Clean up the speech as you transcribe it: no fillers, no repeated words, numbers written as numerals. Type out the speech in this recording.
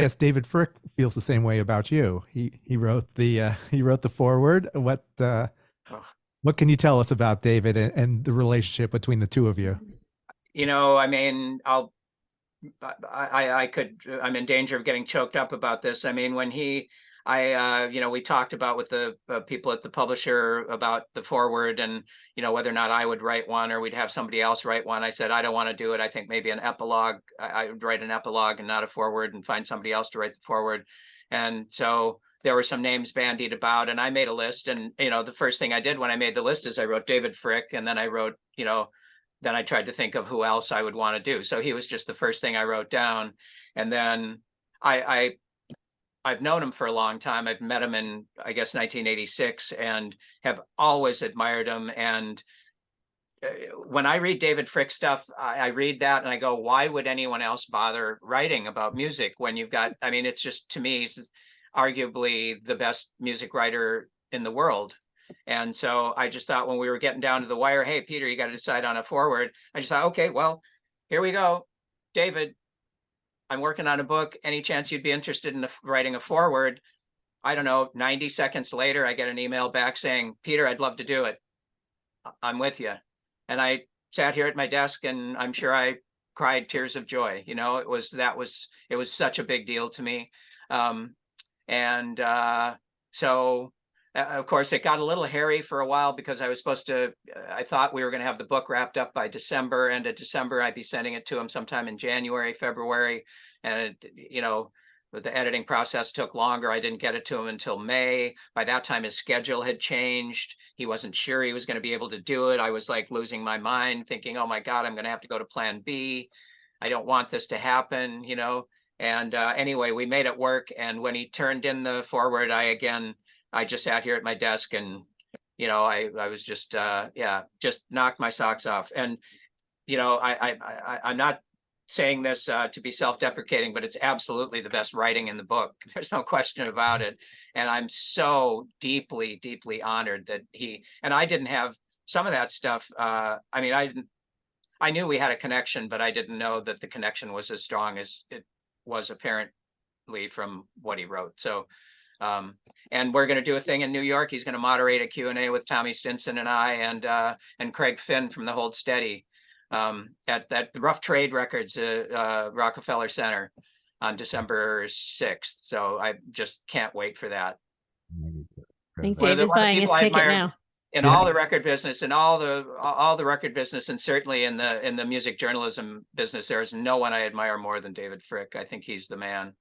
Yes, David Frick feels the same way about you. He wrote the he wrote the foreword. What can you tell us about David and the relationship between the two of you? I mean, I'm in danger of getting choked up about this. I mean, we talked about with the people at the publisher about the foreword and, whether or not I would write one or we'd have somebody else write one. I said, I don't want to do it. I think maybe an epilogue. I would write an epilogue and not a foreword and find somebody else to write the foreword. And so there were some names bandied about and I made a list. And, the first thing I did when I made the list is I wrote David Frick and then I wrote, then I tried to think of who else I would want to do. So he was just the first thing I wrote down. And then I I've known him for a long time. I've met him in, I guess, 1986 and have always admired him. And when I read David Frick stuff, I read that and I go, why would anyone else bother writing about music when you've got, I mean, it's just, to me, he's arguably the best music writer in the world. And so I just thought when we were getting down to the wire, hey, Peter, you got to decide on a forward. I just thought, okay, well, here we go. David, I'm working on a book. Any chance you'd be interested in writing a forward? I don't know, 90 seconds later, I get an email back saying, Peter, I'd love to do it. I'm with you. And I sat here at my desk and I'm sure I cried tears of joy. It was such a big deal to me. And so of course it got a little hairy for a while because I thought we were going to have the book wrapped up by December, end of December. I'd be sending it to him sometime in January, February. And, the editing process took longer. I didn't get it to him until May. By that time, his schedule had changed. He wasn't sure he was going to be able to do it. I was like losing my mind thinking, oh my God, I'm going to have to go to plan B. I don't want this to happen, And anyway, we made it work. And when he turned in the forward, I just sat here at my desk and, I was just, just knocked my socks off. And, I'm not saying this to be self-deprecating, but it's absolutely the best writing in the book. There's no question about it. And I'm so deeply, deeply honored that I didn't have some of that stuff. I mean, I knew we had a connection, but I didn't know that the connection was as strong as it was apparently from what he wrote. So, and we're going to do a thing in New York. He's going to moderate a Q&A with Tommy Stinson and I and Craig Finn from the Hold Steady at the Rough Trade Records Rockefeller Center on December 6th. So I just can't wait for that. I think Dave is buying his ticket now. In all the record business and all the record business, and certainly in the music journalism business, there's no one I admire more than David Frick. I think he's the man.